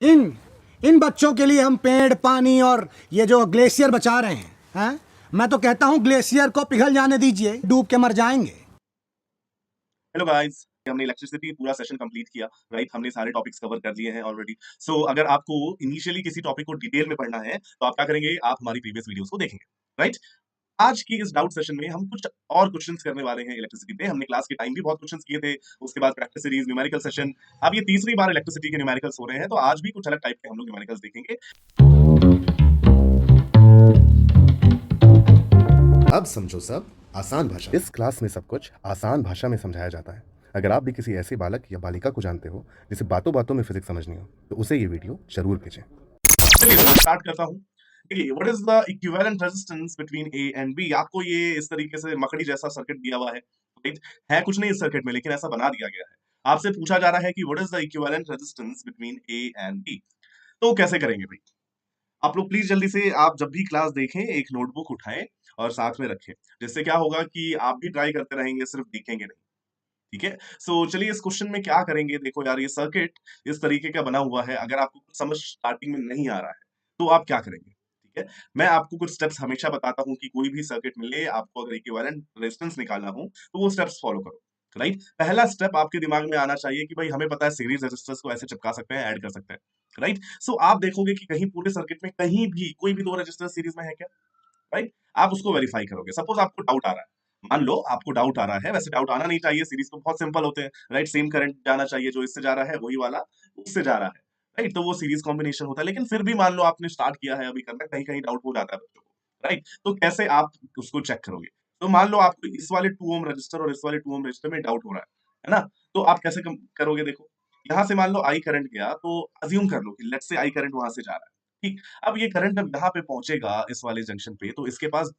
इन इन बच्चों के लिए हम पेड़, पानी और ये जो ग्लेशियर बचा रहे हैं? मैं तो कहता हूँ ग्लेशियर को पिघल जाने दीजिए, डूब के मर जाएंगे। हेलो गाइस, हमने इलेक्ट्रिसिटी पूरा सेशन कंप्लीट किया। राइट, हमने सारे टॉपिक्स कवर कर लिए हैं ऑलरेडी। सो अगर आपको इनिशियली किसी टॉपिक को डिटेल में पढ़ना है तो आप क्या करेंगे, आप हमारी प्रीवियस वीडियोस को देखेंगे। राइट, आज की इस डाउट सेशन में हम कुछ और क्वेश्चंस करने वाले हैं इलेक्ट्रिसिटी पे। हमने क्लास के टाइम भी बहुत क्वेश्चंस किए थे, उसके बाद प्रैक्टिस सीरीज, न्यूमेरिकल सेशन। अब ये तीसरी बार इलेक्ट्रिसिटी के न्यूमेरिकल्स हो रहे हैं, तो आज भी कुछ अलग टाइप के हम लोग न्यूमेरिकल्स देखेंगे। अब समझो सब आसान भाषा। इस क्लास में सब कुछ आसान भाषा में समझाया जाता है। अगर आप भी किसी ऐसे बालक या बालिका को जानते हो जिसे बातों बातों में फिजिक्स समझनी हो तो उसे ये वीडियो जरूर भेजें। चलिए स्टार्ट करता हूँ। देखिए, what is the equivalent resistance between A and B. आपको ये इस तरीके से मकड़ी जैसा सर्किट दिया हुआ है। राइट, है कुछ नहीं इस सर्किट में, लेकिन ऐसा बना दिया गया है। आपसे पूछा जा रहा है कि what is the equivalent resistance between A and B. तो कैसे करेंगे भाई? आप लोग प्लीज जल्दी से, आप जब भी क्लास देखें एक नोटबुक उठाएं और साथ में रखें। जिससे क्या होगा कि आप भी ट्राई करते रहेंगे, सिर्फ देखेंगे नहीं। ठीक है, सो चलिए इस क्वेश्चन में क्या करेंगे। देखो यार, ये सर्किट इस तरीके का बना हुआ है। अगर आपको कुछ समझ स्टार्टिंग में नहीं आ रहा है तो आप क्या करेंगे? ठीक है, मैं आपको कुछ स्टेप्स हमेशा बताता हूँ कि कोई भी सर्किट मिले, आपको अगर इक्विवेलेंट रेजिस्टेंस निकालना हो तो वो स्टेप्स फॉलो करो। राइट, पहला स्टेप आपके दिमाग में आना चाहिए कि भाई हमें पता है सीरीज रेजिस्टर्स को ऐसे चिपका सकते हैं, ऐड कर सकते हैं। राइट, सो आप देखोगे कि कहीं पूरे सर्किट में कहीं भी कोई भी दो रेजिस्टर सीरीज में है क्या? राइट, आप उसको वेरीफाई करोगे। सपोज आपको डाउट आ रहा है, मान लो आपको डाउट आ रहा है, वैसे डाउट आना नहीं चाहिए, सीरीज तो बहुत सिंपल होते हैं। राइट, सेम करंट जाना चाहिए, जो इससे जा रहा है वही वाला उससे जा रहा है। राइट, तो वो सीरीज कॉम्बिनेशन होता है। लेकिन फिर भी मान लो आपने स्टार्ट किया है अभी करना, कहीं कहीं डाउट हो जाता है बच्चों को। राइट, तो कैसे आप उसको चेक करोगे? तो मान लो आपको इस वाले 2 ओम रजिस्टर और इस वाले 2 ओम रजिस्टर में डाउट हो रहा है ना? तो आप कैसे करोगे? देखो, यहां से मान लो आई करंट गया, तो अज्यूम कर लो कि लेट्स से आई करंट वहां से जा रहा है। ठीक, अब ये करंट जब यहाँ पे पहुंचेगा इस वाले जंक्शन पे, तो इसके पास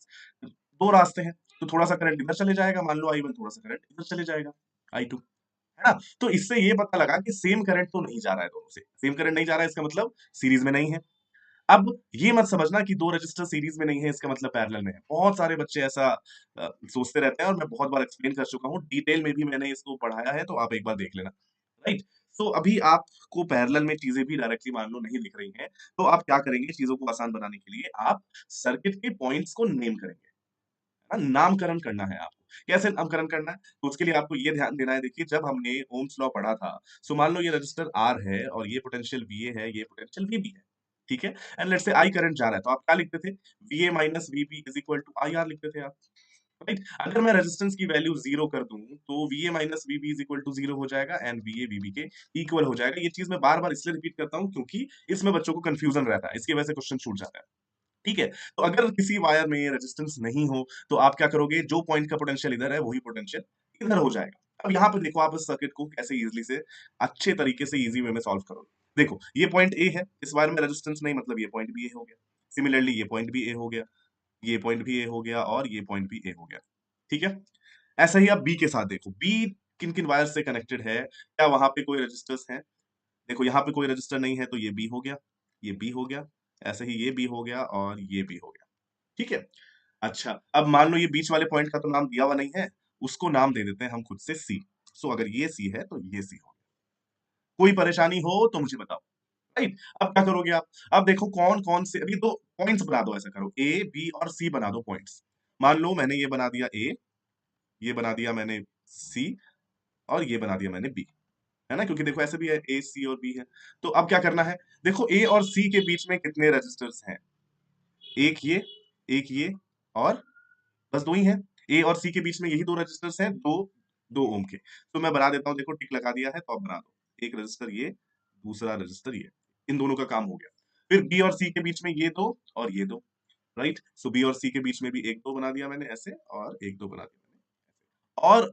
दो रास्ते हैं। तो थोड़ा सा करंट इधर चले जाएगा, मान लो आई वन, थोड़ा सा करंट इधर चले जाएगा, आई टू, है ना? तो इससे ये पता लगा कि सेम करंट तो नहीं जा रहा है दोनों से। सेम करंट नहीं जा रहा है, इसका मतलब सीरीज में नहीं है। अब ये मत समझना कि दो रजिस्टर सीरीज में नहीं है इसका मतलब पैरेलल में है। बहुत सारे बच्चे ऐसा सोचते रहते हैं, और मैं बहुत बार एक्सप्लेन कर चुका हूँ, डिटेल में भी मैंने इसको पढ़ाया है, तो आप एक बार देख लेना। राइट, सो अभी आपको पैरेलल में चीजें भी डायरेक्टली मान लो नहीं दिख रही हैं, तो आप क्या करेंगे? चीजों को आसान बनाने के लिए आप सर्किट के पॉइंट्स को नेम करेंगे। है ना? नामकरण करना है आपको। कैसे नामकरण करना है? तो उसके लिए आपको ये ध्यान देना है। देखिए, जब हमने ओम्स लॉ पढ़ा था, सो मान लो ये रजिस्टर आर है और ये पोटेंशियल वीए है, ये पोटेंशियल वीबी है। ठीक है, and let's say I current जा रहा है, तो आप क्या लिखते थे? VA minus VB is equal to I R लिखते थे आप। राइट, अगर मैं रेजिस्टेंस की वैल्यू जीरो कर दूं तो VA minus VB is equal to zero हो जाएगा, एंड वीए वीबी के इक्वल हो जाएगा। ये चीज मैं बार बार इसलिए रिपीट करता हूं क्योंकि इसमें बच्चों को कंफ्यूजन रहता है, इसकी वजह से क्वेश्चन छूट जाता है। ठीक है, तो अगर किसी वायर में रेजिस्टेंस नहीं हो तो आप क्या करोगे? जो पॉइंट का पोटेंशियल इधर है वही पोटेंशियल इधर हो जाएगा। अब यहाँ पे देखो, आप इस सर्किट को कैसे इजीली से, अच्छे तरीके से, इजी वे में सॉल्व करोगे। देखो, ये पॉइंट ए है, इस वायर में रेजिस्टेंस नहीं, मतलब ये पॉइंट भी ए हो गया। सिमिलरली ये पॉइंट भी ए हो गया, ये पॉइंट भी ए हो गया, और ये पॉइंट भी ए हो गया। ठीक है, ऐसा ही आप बी के साथ देखो, बी किन किन वायर से कनेक्टेड है, क्या वहां पे कोई रजिस्टर्स हैं? देखो, यहाँ पे कोई रजिस्टर नहीं है, तो ये बी हो गया, ये बी हो गया, ऐसे ही ये बी हो गया, और ये बी हो गया। ठीक है, अच्छा, अब मान लो ये बीच वाले पॉइंट का तो नाम दिया हुआ नहीं है, उसको नाम दे देते हैं हम खुद से सी। सो अगर ये सी है तो ये सी हो। कोई परेशानी हो तो मुझे बताओ। राइट, अब क्या करोगे आप? अब देखो कौन कौन से, अभी दो पॉइंट्स बना दो, ऐसा करो, ए बी और सी बना दो पॉइंट्स। मान लो मैंने ये बना दिया ए, ये बना दिया मैंने सी, और ये बना दिया मैंने बी। है ना? क्योंकि देखो ऐसे भी है, ए सी और बी है। तो अब क्या करना है? देखो, ए और सी के बीच में कितने रजिस्टर्स हैं? एक ये और बस दो ही हैं। ए और सी के बीच में यही दो रजिस्टर्स हैं, दो, 2 ओम के। तो मैं बना देता हूं, देखो टिक लगा दिया है, तो अब बना दो, एक रजिस्टर ये, दूसरा रजिस्टर ये, इन दोनों का काम हो गया। फिर बी और सी के बीच में ये दो और ये दो। राइट, सो बी और सी के बीच में भी एक दो बना दिया मैंने ऐसे, और एक दो बना दिया मैंने, और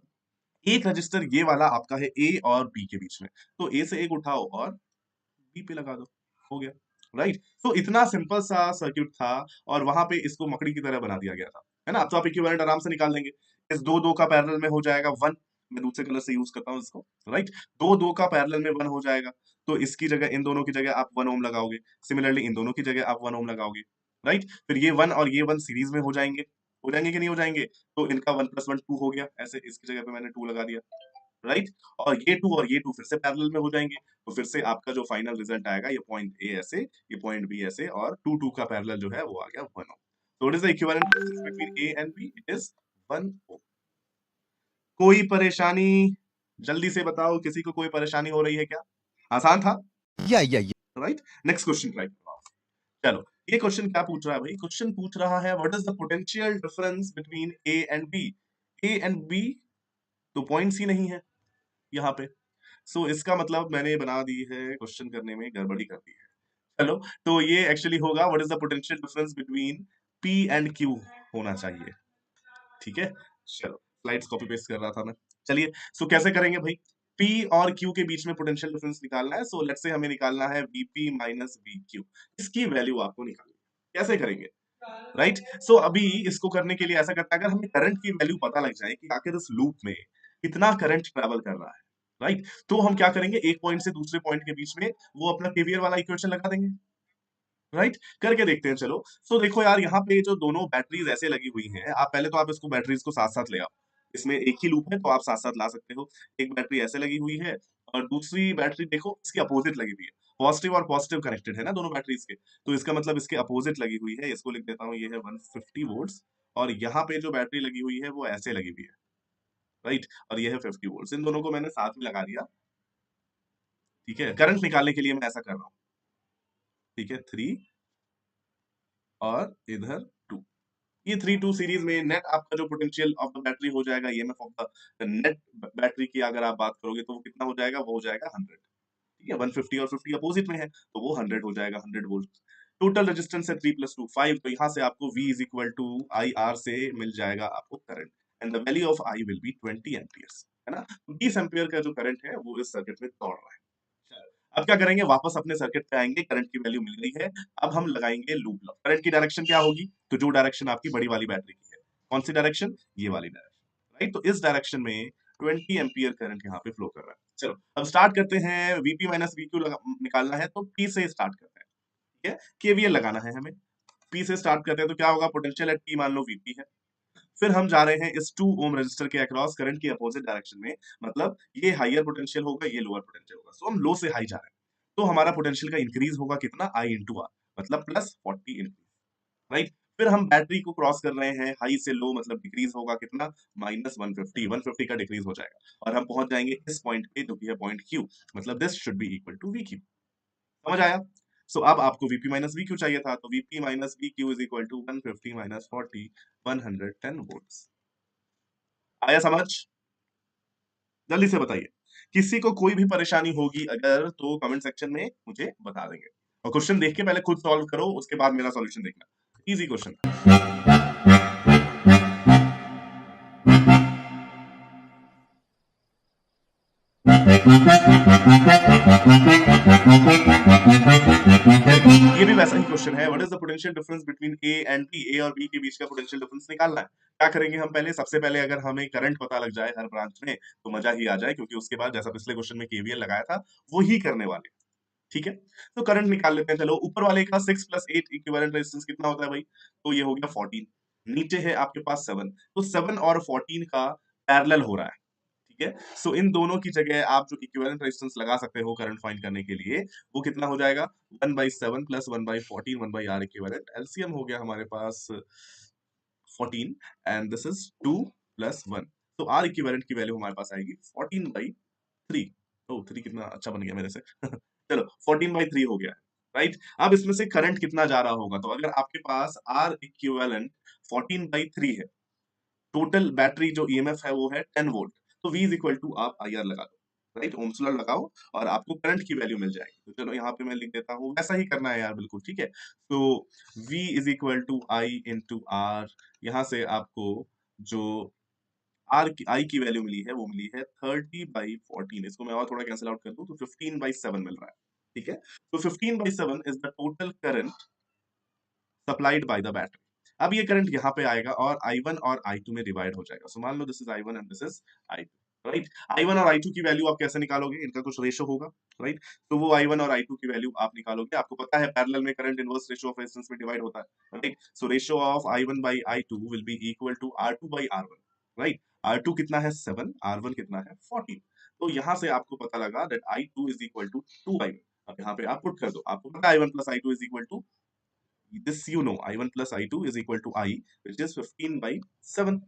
एक रजिस्टर ये वाला आपका है ए और बी के बीच में। तो ए से एक उठाओ और बी पे लगा दो, हो गया। राइट, तो इतना सिंपल सा सर्किट था, और वहां पे इसको मकड़ी की तरह बना दिया गया था। है ना? अब तो आप इक्विवेलेंट आराम से निकाल लेंगे। इस दो दो का पैरेलल में हो जाएगा वन, मैं दूसरे कलर से यूज करता हूँ इसको। राइट, दो दो का पैरेलल में वन हो जाएगा, तो इसकी जगह, इन दोनों की जगह आप 1 ओम लगाओगे। सिमिलरली इन दोनों की जगह आप 1 ओम लगाओगे। राइट, फिर ये वन और ये वन सीरीज में हो जाएंगे कि नहीं हो जाएंगे? तो इनका वन प्लस वन टू हो गया, ऐसे इसकी जगह पे मैंने टू लगा दिया। राइट, और ये टू फिर से पैरेलल में हो जाएंगे, तो फिर से आपका जो फाइनल रिजल्ट आएगा, ये पॉइंट ए ऐसे, ये पॉइंट बी ऐसे, और टू टू का पैरेलल जो है वो आ गया 1 ओम। तो it is the equivalent resistance between A and B, it is 1 ohm. कोई परेशानी? जल्दी से बताओ, किसी को कोई परेशानी हो रही है क्या? आसान था, राइट। नेक्स्ट क्वेश्चन ट्राई करो आप। चलो, ये क्वेश्चन क्या पूछ रहा है भाई? क्वेश्चन पूछ रहा है what is the potential difference between A and B. A and B तो पॉइंट्स ही नहीं है यहाँ पे, सो इसका मतलब मैंने बना दी है क्वेश्चन करने में गड़बड़ी कर दी है। चलो, तो ये एक्चुअली होगा what is the potential difference between P and Q होना चाहिए, ठीक है। चलो, स्लाइड्स कॉपी पेस्ट कर रहा था मैं। चलिए, सो कैसे करेंगे भाई? P और Q के बीच में पोटेंशियल डिफरेंस निकालना है, सो लेट्स से हमें निकालना है Vp माइनस VQ। इसकी वैल्यू आपको निकालनी है, कैसे करेंगे? राइट, सो अभी इसको करने के लिए ऐसा करते हैं, अगर हमें करंट की वैल्यू पता लग जाए कि आखिर इस लूप में कितना करंट ट्रेवल कर रहा है, राइट, तो हम क्या करेंगे, एक पॉइंट से दूसरे पॉइंट के बीच में वो अपना केवीएल वाला इक्वेशन लगा देंगे, राइट। करके देखते हैं, चलो। सो देखो यार, यहाँ पे जो दोनों बैटरीज ऐसे लगी हुई हैं, आप पहले तो आप इसको बैटरीज को साथ साथ ले आओ, इसमें एक ही लूप है तो आप साथ साथ ला सकते हो। एक बैटरी ऐसे लगी हुई है और दूसरी बैटरी देखो इसकी अपोजिट लगी हुई है, पॉजिटिव और पॉजिटिव कनेक्टेड है ना दोनों बैटरीज के, तो इसका मतलब इसके अपोजिट लगी हुई है। इसको लिख देता हूँ, ये है 150 वोल्ट्स, और यहाँ पे जो बैटरी लगी हुई है वो ऐसे लगी हुई है, राइट, और ये है 50 वोल्ट्स। इन दोनों को मैंने साथ में लगा दिया, ठीक है। करंट निकालने के लिए मैं ऐसा कर रहा हूँ, ठीक है, 3 और इधर 2। ये 3 2 सीरीज में नेट आपका जो पोटेंशियल ऑफ द बैटरी हो जाएगा, EMF of the net battery की अगर आप बात करोगे तो वो कितना हो जाएगा, वो हो जाएगा 100, ठीक है। 150 और 50 अपोजिट में है तो वो 100 हो जाएगा, 100 वोल्ट। टोटल रेजिस्टेंस है 3 + 2 5, तो यहाँ से आपको V is equal to I R से मिल जाएगा आपको current, and the value of I will be 20 amperes, है ना। 20 एम्पियर का जो करंट है वो इस सर्किट में दौड़ रहा है। अब क्या करेंगे, वापस अपने सर्किट पे आएंगे, करंट की वैल्यू मिल गई है, अब हम लगाएंगे लूप लॉ। करंट की डायरेक्शन क्या होगी, तो जो डायरेक्शन आपकी बड़ी वाली बैटरी की है, कौन सी डायरेक्शन, ये वाली डायरेक्शन, राइट। तो इस डायरेक्शन में 20 एम्पियर करंट यहाँ पे फ्लो कर रहा है। चलो, अब स्टार्ट करते हैं, Vp माइनस VQ निकालना है तो P से स्टार्ट करते हैं, ठीक है। केवीएल लगाना है हमें, P से स्टार्ट करते हैं तो क्या होगा, पोटेंशियल एट P मान लो Vp है। फिर हम जा रहे हैं इस 2 ओम रेजिस्टर के अक्रॉस करंट की अपोजिट डायरेक्शन में, मतलब ये हायर पोटेंशियल होगा, ये लोअर पोटेंशियल होगा, सो हम लो से हाई जा रहे हैं, तो हमारा पोटेंशियल का इंक्रीज होगा कितना, I इंटू आर, मतलब प्लस 40 इंक्रीज, राइट। फिर हम बैटरी को क्रॉस कर रहे हैं, हाई से लो मतलब डिक्रीज होगा कितना, माइनस 150 का डिक्रीज हो जाएगा, और हम पहुंच जाएंगे इस पॉइंट पे जो कि है पॉइंट Q, मतलब this should be equal to VQ। समझ आया? सो अब आपको Vp माइनस VQ चाहिए था, तो Vp minus VQ is equal to 150 minus 40, 110 volts. आया समझ? जल्दी से बताइए, किसी को कोई भी परेशानी होगी अगर, तो कमेंट सेक्शन में मुझे बता देंगे, और क्वेश्चन देख के पहले खुद सॉल्व करो, उसके बाद मेरा सॉल्यूशन देखना, इजी क्वेश्चन। ये भी वैसा ही क्वेश्चन है, what is the potential difference between A and B. A और बी के बीच का पोटेंशियल डिफरेंस निकालना है। क्या करेंगे हम पहले, सबसे पहले अगर हमें करंट पता लग जाए हर ब्रांच में तो मजा ही आ जाए, क्योंकि उसके बाद जैसा पिछले क्वेश्चन में केवीएल लगाया था वो ही करने वाले, ठीक है। तो करंट निकाल लेते हैं, चलो। ऊपर वाले का 6 + 8 इक्विवेलेंट रेजिस्टेंस कितना होता है भाई, तो ये हो गया 14, नीचे है आपके पास 7, तो 7 और 14 का पैरेलल हो रहा है, ठीक है। सो इन दोनों की जगह आप जो इक्विवेलेंट रेजिस्टेंस लगा सकते हो करंट फाइंड करने के लिए, वो कितना हो जाएगा, 1/7 + 1/14, 1/R इक्विवेलेंट, एलसीएम हो गया हमारे पास 14, एंड दिस इज 2 + 1, तो आर इक्विवेलेंट की वैल्यू हमारे पास आएगी 14/3। ओ 3 कितना अच्छा बन गया मेरे से चलो, 14/3 हो गया, राइट। अब इसमें से करंट कितना जा रहा होगा, तो अगर आपके पास आर इक्विवेलेंट 14/3 है, टोटल बैटरी जो ईएमएफ है वो है 10 वोल्ट, तो V इज इक्वल टू आप IR लगा दो, राइट, ओम्स लॉ लगाओ और आपको करंट की वैल्यू मिल जाएगी। तो चलो यहाँ पे मैं लिख देता हूँ, वैसा ही करना है यार, बिल्कुल ठीक है। तो V is equal to I into R, यहाँ से आपको जो I की वैल्यू मिली है वो मिली है 30/14, इसको मैं और थोड़ा कैंसिल आउट कर दूं तो 15/7 मिल रहा है, ठीक है। तो 15/7 is the total current supplied by the battery. अब ये करंट यहाँ पे आएगा और I1 और I2 में डिवाइड हो जाएगा, सो मान लो this is I1 and this is I2, right. I1 और I2 की वैल्यू आप कैसे निकालोगे, इनका कुछ रेशो होगा, राइट। तो वो I1 और I2 की वैल्यू आप निकालोगे, आपको पता है पैरेलल में current inverse ratio of resistance में डिवाइड होता है, right. So ratio of I1 by I2 will be equal to R2 by R1, right. R2 कितना है 7, R1 कितना है 14। तो यहाँ से आपको पता लगा that I2 is equal to 2I1। अब यहाँ पे आप पुट कर दो, आपको पता है I1 plus I2 is equal to this, you know I1 plus I2 is equal to I which is 15/7।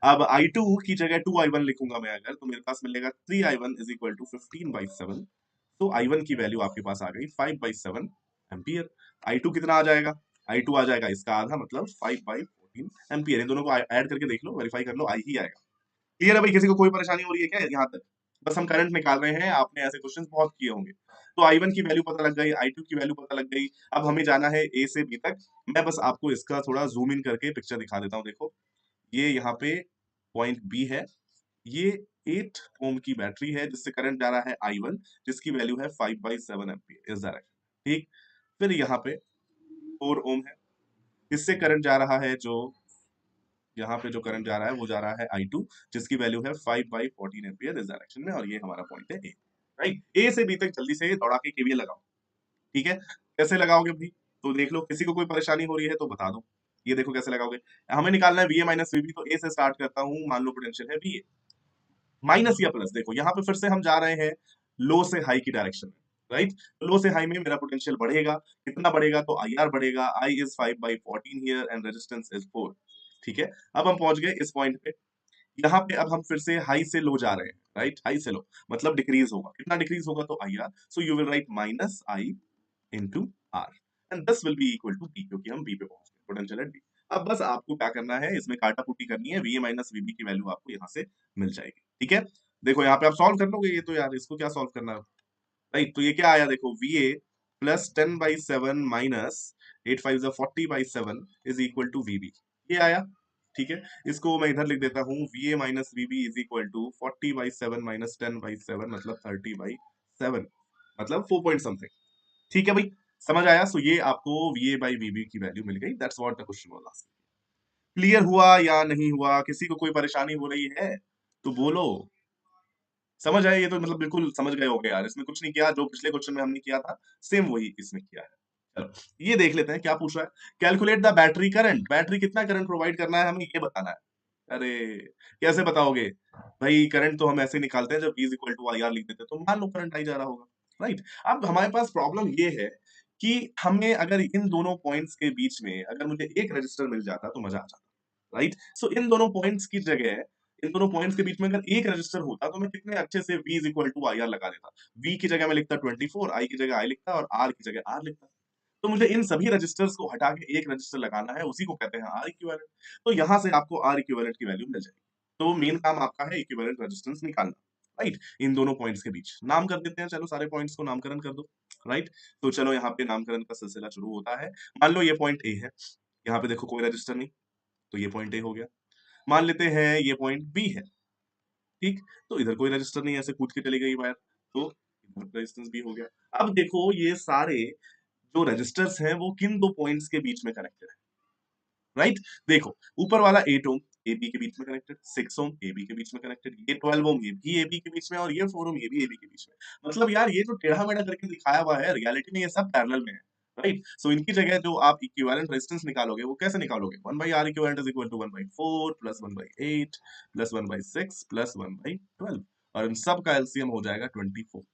अब I2 की जगह 2I1 लिखूंगा मैं अगर, तो मेरे पास मिलेगा 3I1 इज इक्वल टू 15/7। तो I1 की वैल्यू आपके पास आ गई 5/7 एम्पियर। I2 कितना आ जाएगा? I2 आ जाएगा इसका आधा, मतलब 5/14 एम्पियर। इन दोनों को ऐड करके देख लो, वेरीफाई कर लो, आई ही आएगा। क्लियर है भाई? किसी को कोई परेशानी हो रही है क्या यहाँ तक? बस हम करंट निकाल रहे हैं, आपने ऐसे क्वेश्चंस बहुत किए होंगे। तो I1 की वैल्यू पता लग गई, I2 की वैल्यू पता लग गई। अब हमें जाना है A से B तक। मैं बस आपको इसका थोड़ा जूम इन करके पिक्चर दिखा देता हूँ। देखो, ये यहाँ पे पॉइंट B है, ये 8 ओम की बैटरी है जिससे करंट जा रहा है I1, जिसकी वैल्यू है 5/7 एम्पियर इस डायरेक्शन। ठीक, फिर यहाँ पे 4 ओम है, इससे करंट जा रहा है, जो यहाँ पे जो करंट जा रहा है वो जा रहा है I2, जिसकी वैल्यू है 5/14 एम्पियर इस डायरेक्शन में, और ये हमारा पॉइंट है A। राइट, A से B तक जल्दी से दौड़ा के KVL लगाओ। ठीक है, कैसे लगाओगे भाई? तो देख लो, किसी को कोई परेशानी हो रही है तो बता दो। ये देखो कैसे लगाओगे। हमें निकालना है VA माइनस VB, तो A से स्टार्ट करता हूँ। मान लो पोटेंशियल है VA, माइनस या प्लस। देखो यहाँ पे फिर से हम जा रहे हैं लो से हाई की डायरेक्शन में। राइट, लो से हाई में मेरा पोटेंशियल बढ़ेगा, कितना बढ़ेगा? तो IR बढ़ेगा। I is 5/14 here and resistance is 4। ठीक है, अब हम पहुंच गए इस पॉइंट पे। यहाँ पे अब हम फिर से हाई से लो जा रहे हैं। राइट, हाई से लो मतलब डिक्रीज होगा। कितना डिक्रीज होगा? तो IR। So you will write minus I into R and this will be equal to B, क्योंकि हम B पे पहुंच गए, पोटेंशियल एट B। अब बस आपको क्या करना है, इसमें काटा पुटी करनी है। VA माइनस VB की वैल्यू आपको यहाँ से मिल जाएगी। ठीक है, देखो यहाँ पे आप सॉल्व कर लोगे ये, तो यार इसको क्या सॉल्व करना है? राइट, तो ये क्या आया? देखो, VA plus 10/7 minus 8 5 40/7 is equal to VB, ये आया। ठीक है, इसको मैं इधर लिख देता हूँ, VA minus VB is equal to 40/7 minus 10/7 मतलब 30/7, मतलब 4 पॉइंट समथिंग। ठीक है भाई, समझ आया? सो ये आपको VA/VB की वैल्यू मिल गई। That's what the question was asking. Clear हुआ या नहीं हुआ? किसी को कोई परेशानी हो रही है तो बोलो। समझ आए? ये तो मतलब बिल्कुल समझ गए होगे यार, इसमें कुछ नहीं किया, जो पिछले क्वेश्चन में हमने किया था सेम वही इसमें किया है। चलो, ये देख लेते हैं क्या पूछ रहा है। Calculate the battery current. Battery कितना करंट प्रोवाइड करना है हमें, ये बताना है। अरे कैसे बताओगे भाई? करंट तो हम ऐसे निकालते हैं, जब V is equal to IR लिख देते हैं, तो मान लो करंट आई जा रहा होगा। राइट, अब हमारे पास प्रॉब्लम ये है कि हमें अगर इन दोनों पॉइंट्स के बीच में अगर मुझे एक रजिस्टर मिल जाता तो मजा आ जाता। राइट, सो इन दोनों पॉइंट्स की जगह, इन दोनों पॉइंट्स के बीच में अगर एक रजिस्टर होता तो मैं कितने अच्छे से V is equal to IR लगा देता। V की जगह मैं लिखता 24, I की जगह I लिखता, और R की जगह R लिखता। तो मुझे इन सभी रजिस्टर्स को हटा के एक रजिस्टर लगाना है, उसी को कहते हैं R इक्विवेलेंट। तो यहां से आपको R इक्विवेलेंट की वैल्यू मिल जाएगी। तो मेन काम आपका है इक्विवेलेंट रेजिस्टेंस निकालना। राइट, इन दोनों पॉइंट्स के बीच नाम कर देते हैं। चलो, सारे पॉइंट्स को नामकरण कर दो। राइट, तो चलो यहाँ पे नामकरण का सिलसिला शुरू होता है। मान लो ये पॉइंट A है, यहाँ पे देखो कोई रजिस्टर नहीं, तो ये पॉइंट A हो गया। मान लेते हैं ये पॉइंट B है। ठीक, तो इधर कोई रजिस्टर नहीं है, ऐसे कूद के चली गई वायर, तो इधर रेजिस्टेंस B हो गया। अब देखो ये सारे जो रजिस्टर्स हैं वो किन दो पॉइंट्स के बीच में कनेक्टेड है? राइट, देखो ऊपर वाला 8 ओम AB के बीच में कनेक्टेड, 6 ओम AB के बीच में कनेक्टेड, ये 12 ओम ये भी AB के बीच में, और ये 4 ओम ये भी AB के बीच में। मतलब यार ये जो टेढ़ा मेढ़ा करके दिखाया हुआ है, रियलिटी में ये सब पैरेलल में है। राइट, सो इनकी जगह जो आप इक्विवेलेंट रेजिस्टेंस निकालोगे वो कैसे निकालोगे? 1/R equivalent is equal to 1/4 plus 1/8 plus 1/6 plus 1/12, और इन सब का एलसीएम हो जाएगा 24।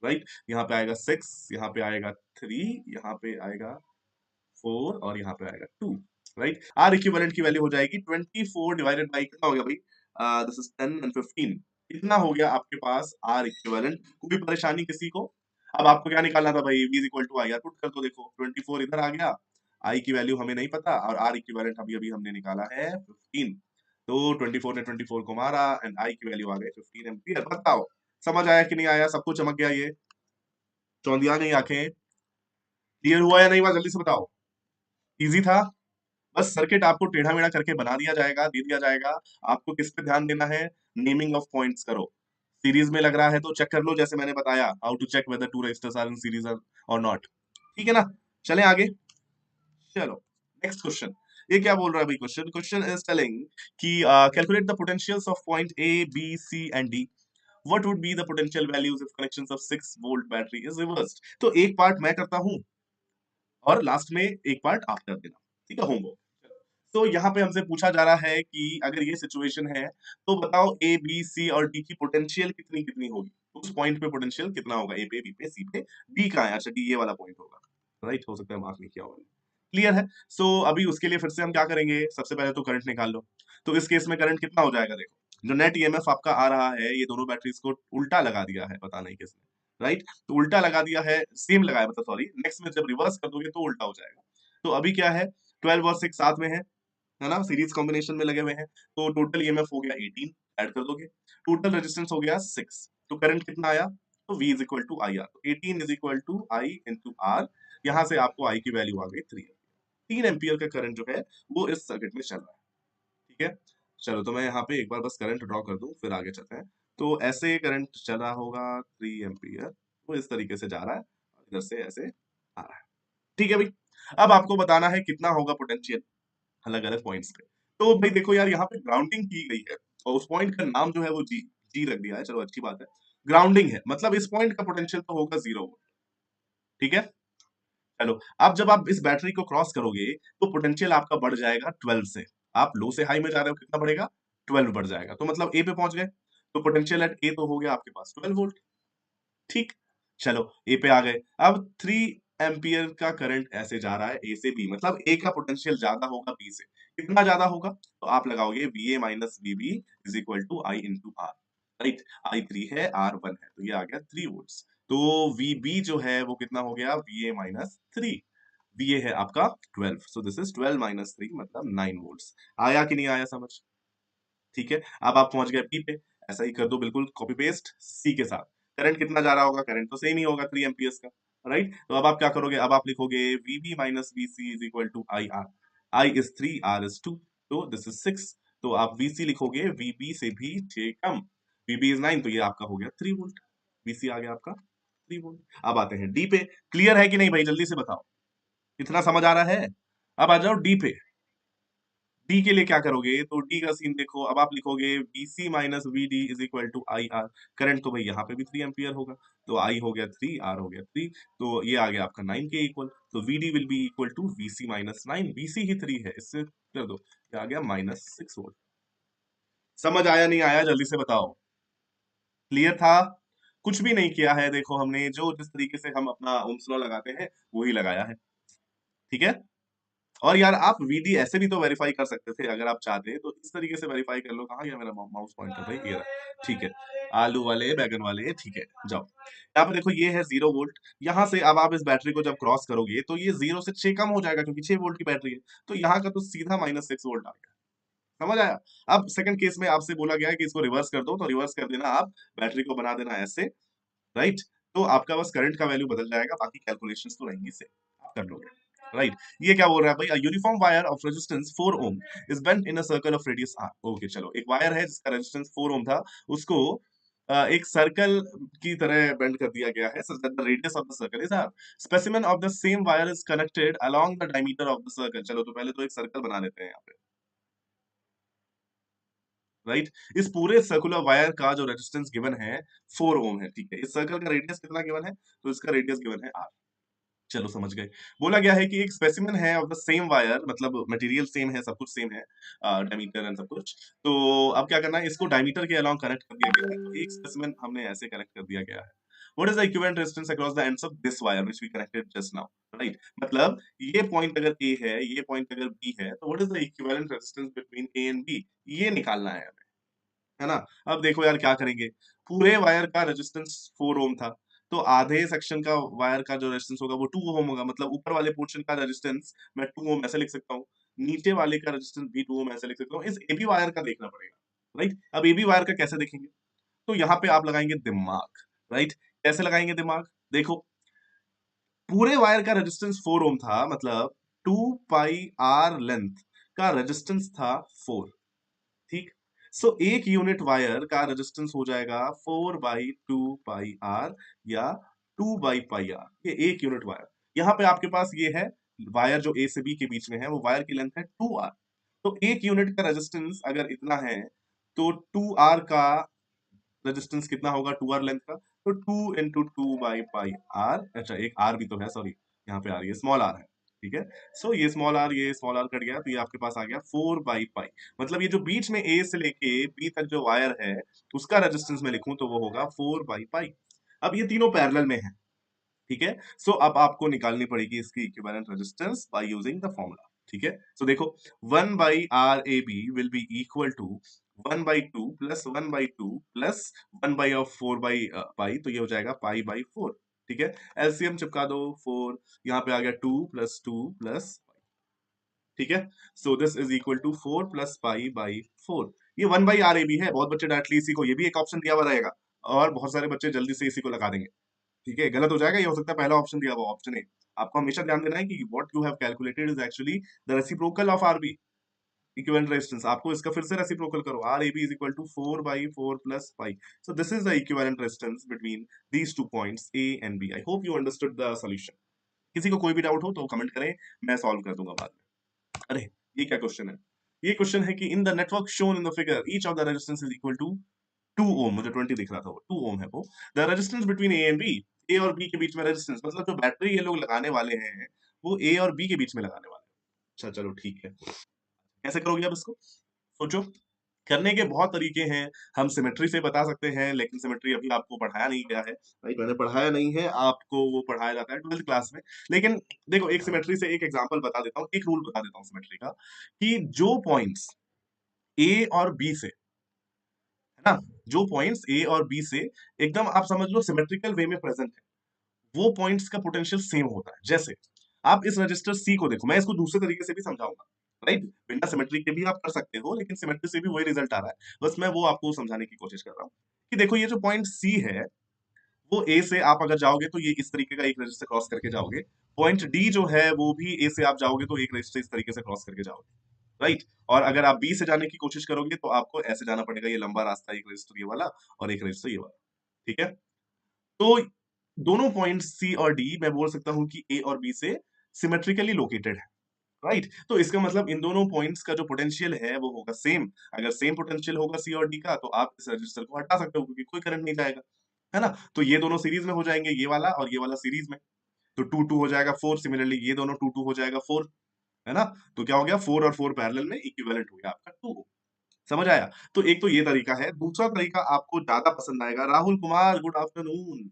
राइट, यहाँ पे आएगा 6, यहाँ पे आएगा 3, यहाँ पे आएगा 4, और यहाँ पे आएगा 2। राइट, आर इक्विवेलेंट की वैल्यू हो जाएगी 24 डिवाइडेड बाई कितना हो गया भाई? This is 10 and 15। इतना हो गया आपके पास आर इक्विवेलेंट। कोई परेशानी किसी को? अब आपको क्या निकालना था भाई? V is equal to IR put कर दो। देखो 24 इधर आ गया, I की वैल्यू हमें नहीं पता, और R इक्विवेलेंट अभी अभी हमने निकाला है 15। तो 24 ने 24 को मारा एंड I की वैल्यू आ गई 15 एम्पियर। बताओ समझ आया कि नहीं आया? सबको चमक गया ये? चौंधिया नहीं आंखें? क्लियर हुआ या नहीं हुआ? जल्दी से बताओ। इजी था? बस सर्किट आपको टेढ़ा मेढ़ा करके बना दिया जाएगा, दे दिया जाएगा। आपको किस पे ध्यान देना है? नेमिंग ऑफ पॉइंट्स करो। सीरीज में लग रहा है तो चेक कर लो, जैसे मैंने बताया, how to check whether two resistors are in series और नॉट। ठीक है ना? चलें आगे। चलो, नेक्स्ट क्वेश्चन। ये क्या बोल रहा है भाई? क्वेश्चन इज टेलिंग कि calculate the potentials of point A B C and D। What would be the potential values if connections of 6-volt battery is reversed? तो एक पार्ट मैं करता हूं और लास्ट में एक पार्ट आप कर देना। ठीक है, होमवर्क। तो यहाँ पे हमसे पूछा जा रहा है कि अगर ये सिचुएशन है तो बताओ ए बी सी और डी की पोटेंशियल कितनी कितनी होगी, उस पॉइंट पे पोटेंशियल कितना होगा, ए पे बी पे सी पे, डी कहाँ है, अच्छा डी ये वाला पॉइंट होगा, राइट, हो सकता है मार्क नहीं किया होगा, क्लियर है। सो अभी उसके लिए फिर से हम क्या करेंगे, सबसे पहले तो करंट निकाल लो। तो इस केस में करंट कितना हो जाएगा, देखो जो नेट ईएमएफ आपका आ रहा है, ये दोनों बैटरीज को उल्टा लगा दिया है, पता नहीं किसने, राइट, तो उल्टा लगा दिया है, सेम लगाया मतलब सॉरी, नेक्स्ट में जब रिवर्स कर दोगे तो उल्टा हो जाएगा। तो अभी क्या है, 12 और 6 साथ में है ना, सीरीज कॉम्बिनेशन में लगे हुए हैं, तो टोटल ईएमएफ हो गया 18, ऐड कर दोगे, टोटल रेजिस्टेंस हो गया 6, तो करंट कितना आया, तो V is equal to I R, तो 18 is equal to I into R, यहाँ से आपको आई की वैल्यू आ गई 3 एम्पियर का करंट जो है वो इस सर्किट में चल रहा है, ठीक है। चलो तो मैं यहाँ पे एक बार बस करंट ड्रॉ कर दूं, फिर आगे चलते हैं। तो ऐसे करंट चल रहा होगा 3 एम्पियर, वो इस तरीके से जा रहा है, इधर से ऐसे आ रहा है, ठीक है भाई। अब आपको बताना है कितना होगा पोटेंशियल अलग अलग पॉइंट्स पे। तो भाई देखो यार, यहाँ पे ग्राउंडिंग की गई है और उस पॉइंट का नाम जो है वो जी जी रख दिया है, चलो अच्छी बात है। ग्राउंडिंग है मतलब इस पॉइंट का पोटेंशियल तो होगा 0 वोल्ट, ठीक है। चलो अब जब आप इस बैटरी को क्रॉस करोगे तो पोटेंशियल आपका बढ़ जाएगा 12 से, आप लो से हाई में जा रहे हो, कितना बढ़ेगा, 12 बढ़ जाएगा, तो मतलब ए पे पहुंच गए, तो पोटेंशियल एट ए तो हो गया आपके पास 12 वोल्ट, ठीक। चलो ए पे आ गए, अब 3 एम्पियर का करंट ऐसे जा रहा है ए से बी, मतलब ए का पोटेंशियल ज्यादा होगा बी से, कितना ज्यादा होगा, तो आप लगाओगे V A minus V B is equal to I into R, right, I 3 है आर 1 है, तो ये आ गया 3 वोल्ट्स, तो वी बी जो है वो कितना हो गया, we A minus 3, V A है आपका 12, सो दिस इज 12 माइनस 3 मतलब 9 वोल्ट्स, आया कि नहीं आया समझ, ठीक है। अब आप पहुंच गए पी पे, ऐसा ही कर दो बिल्कुल कॉपी पेस्ट सी के साथ, करंट कितना जा रहा होगा, करंट तो सेम ही होगा 3 एम्पियर्स का, राइट, तो अब आप क्या करोगे, अब आप लिखोगे VB minus VC is equal to I R, I is 3 R is 2, तो दिस इज 6, तो आप वीसी लिखोगे वीबी से भी 6 कम, वीबी इज 9, तो ये आपका हो गया 3 वोल्ट, वीसी आ गया आपका 3 वोल्ट। अब आते हैं डी पे, क्लियर है कि नहीं भाई, जल्दी से बताओ, इतना समझ आ रहा है। अब आ जाओ डी पे, डी के लिए क्या करोगे, तो डी का सीन देखो, अब आप लिखोगे BC minus V D is equal to I R, current तो भाई यहाँ पे भी 3 एम्पियर होगा, तो आई हो गया 3, आर हो गया 3, तो ये आ गया आपका 9 के इक्वल, तो V D will be equal to VC minus 9, VC ही 3 है, इससे कर दो, ये आ गया माइनस 6 वोल्ट। समझ आया नहीं आया, जल्दी से बताओ, क्लियर था, कुछ भी नहीं किया है, देखो हमने जो जिस तरीके से हम अपना ओम्स लॉ लगाते हैं वही लगाया है, ठीक है। और यार आप वीडी ऐसे भी तो वेरीफाई कर सकते थे अगर आप चाहते, तो इस तरीके से वेरीफाई कर लो, कहाँ गया मेरा माउस पॉइंटर भाई, ये रहा, ठीक है, आलू वाले बैगन वाले, ठीक है, जाओ यहाँ पे देखो ये है 0 वोल्ट, यहाँ से अब आप इस बैटरी को जब क्रॉस करोगे तो ये 0 से 6 कम हो जाएगा क्योंकि 6 वोल्ट की बैटरी है, तो यहाँ का तो सीधा माइनस 6 वोल्ट आ गया, समझ आया। अब सेकंड केस में आपसे बोला गया है कि इसको रिवर्स कर दो, तो रिवर्स कर देना, आप बैटरी को बना देना ऐसे, राइट, तो आपका बस करंट का वैल्यू बदल जाएगा, बाकी कैलकुलेशंस तो रहेंगी से आप कर लोगे, राइट। ये क्या बोल रहा है भाई, a uniform wire of resistance 4 ohm is bent in a circle of radius r, okay चलो, एक वायर है जिसका रेजिस्टेंस 4 ओम था, उसको एक सर्कल की तरह बेंड कर दिया गया है, such that the radius of the circle is r, specimen of the same wire is connected along the diameter of the circle, चलो तो पहले तो एक सर्कल बना लेते हैं यहाँ पे, राइट, इस पूरे सर्कुलर वायर का जो रेजिस्टेंस गिवन है 4 ओम है, ठीक है, इस सर्कल का रेडियस कितना गिवन है, तो इसका रेडियस गिवन है r, चलो समझ गए। बोला गया है कि एक स्पेसिमेन है ऑफ द सेम वायर, मतलब मटेरियल सेम है, सब कुछ सेम है, डायमीटर एंड सब कुछ, तो अब क्या करना है, इसको डायमीटर के अलोंग कनेक्ट कर दिया गया है, तो एक स्पेसिमेन हमने ऐसे कनेक्ट कर दिया गया है। What is the equivalent resistance across the ends of this wire which we connected just now, right, मतलब ये पॉइंट अगर ए है, ये पॉइंट अगर बी है, तो what is the equivalent resistance between A and B, ये निकालना है हमें, है ना। अब देखो यार क्या करेंगे, पूरे वायर का रेजिस्टेंस 4 ओम था, तो आधे सेक्शन का वायर का जो रेजिस्टेंस होगा वो 2 ओम होगा, मतलब ऊपर वाले पोर्शन का रेजिस्टेंस मैं 2 ओम ऐसे लिख सकता हूँ, नीचे वाले का रेजिस्टेंस भी 2 ओम ऐसे लिख सकता हूँ, इस एबी वायर का देखना पड़ेगा, राइट। अब एबी वायर का कैसे देखेंगे, तो यहाँ पे आप लगाएंगे दिमाग, राइट, कैसे लगाएंगे दिमाग, देखो पूरे वायर का रेजिस्टेंस 4 ओम था, मतलब 2 पाई आर लेंथ का रेजिस्टेंस था 4, ठीक, सो एक यूनिट वायर का रेजिस्टेंस हो जाएगा 4 बाई 2 पाई आर या 2 बाई पाई आर, ये एक यूनिट वायर, यहाँ पे आपके पास ये है वायर जो ए से बी के बीच में है, वो वायर की लेंथ है 2 आर, तो एक यूनिट का रेजिस्टेंस अगर इतना है तो 2 आर का रेजिस्टेंस कितना होगा, 2 आर लेंथ का, तो 2 इंटू 2 बाई पाई आर, अच्छा एक आर भी तो है, सॉरी यहाँ पे आर, ये स्मॉल आर है, ठीक है। सो ये स्मॉल r कट गया, तो ये आपके पास आ गया 4/पाई। मतलब ये जो बीच में a से लेके b तक जो वायर है उसका रेजिस्टेंस मैं लिखूं तो वो होगा 4/पाई। अब ये तीनों पैरेलल में है, ठीक है। सो अब आपको निकालनी पड़ेगी इसकी equivalent resistance by using the formula, ठीक है। सो देखो 1/RAB will be equal to 1/2 plus 1/2 plus 1/4/पाई, तो ये हो जाएगा पाई/4, ठीक है। एलसीएम चिपका दो, 4 यहाँ पे आ गया 2 प्लस 2 प्लस, ठीक है। So this is equal to 4 plus पाई/4। ये 1/RAB है, बहुत बच्चे डायरेक्टली इसी को, ये भी एक ऑप्शन दिया हुआ रहेगा और बहुत सारे बच्चे जल्दी से इसी को लगा देंगे, ठीक है। गलत हो जाएगा, ये हो सकता है पहला ऑप्शन दिया हुआ ऑप्शन ए। आपको हमेशा ध्यान देना है कि what you have calculated is actually the reciprocal of RB, equivalent resistance. आपको इसका फिर से रेसिप्रोकल करो, R A B is equal to 4/4 plus pi. So this is the equivalent resistance between these two points A and B. I hope you understood the solution. किसी को कोई भी doubt हो तो कमेंट करें, मैं सॉल्व कर दूंगा बाद में। अरे ये क्या क्वेश्चन है, ये क्वेश्चन है कि in the network shown in the figure each of the resistance is equal to 2 ohm, मुझे 20 दिख रहा था, वो 2 ओम है वो। The resistance between A and B, A और बी के बीच में रेजिस्टेंस, मतलब जो बैटरी ये लोग लगाने वाले हैं वो ए और बी के बीच में लगाने वाले हैं। अच्छा चलो ठीक है, कैसे करोगे अब इसको, सोचो। करने के बहुत तरीके हैं, हम सिमेट्री से बता सकते हैं, लेकिन सिमेट्री अभी आपको पढ़ाया नहीं गया है, राइट। मैंने पढ़ाया नहीं है, आपको वो पढ़ाया जाता है 12th क्लास में। लेकिन देखो एक सिमेट्री से एक एग्जांपल बता देता हूँ, एक रूल बता देता हूँ सिमेट्री का, कि जो पॉइंट्स ए और बी से, है ना, जो पॉइंट्स ए और बी से एकदम आप समझ लो सिमेट्रिकल वे में प्रेजेंट है, वो पॉइंट्स का पोटेंशियल सेम होता है। जैसे आप इस रजिस्टर सी को देखो, मैं इसको दूसरे तरीके से भी समझाऊंगा, राइट। बिना सिमेट्री के भी आप कर सकते हो, लेकिन सिमेट्री से भी वही रिजल्ट आ रहा है, बस मैं वो आपको समझाने की कोशिश कर रहा हूँ कि देखो ये जो पॉइंट सी है वो ए से आप अगर जाओगे तो ये इस तरीके का एक रजिस्टर क्रॉस करके जाओगे। पॉइंट डी जो है वो भी ए से आप जाओगे तो एक रजिस्टर इस तरीके से क्रॉस करके जाओगे, राइट। और अगर आप बी से जाने की कोशिश करोगे तो आपको ऐसे जाना पड़ेगा, ये लंबा रास्ता, एक रजिस्टर ये वाला और एक रजिस्टर ये वाला, ठीक है। तो दोनों पॉइंट सी और डी मैं बोल सकता हूं कि ए और बी से सिमेट्रिकली लोकेटेड है, राइट। तो इसका मतलब इन दोनों पॉइंट्स का जो पोटेंशियल है वो होगा सेम। अगर सेम पोटेंशियल होगा सी और डी का तो आप इस रजिस्टर को हटा सकते हो क्योंकि कोई करंट नहीं जाएगा, है ना। तो ये दोनों सीरीज में हो जाएंगे, ये वाला और ये वाला सीरीज में, तो 2 2 हो जाएगा 4। सिमिलरली ये दोनों 2 2 हो जाएगा 4, है ना। तो क्या हो गया 4 और 4 पैरेलल में इक्विवेलेंट हो गया आपका 2। समझ आया। तो एक तो ये तरीका है, दूसरा तरीका आपको ज्यादा पसंद आएगा। राहुल कुमार गुड आफ्टरनून,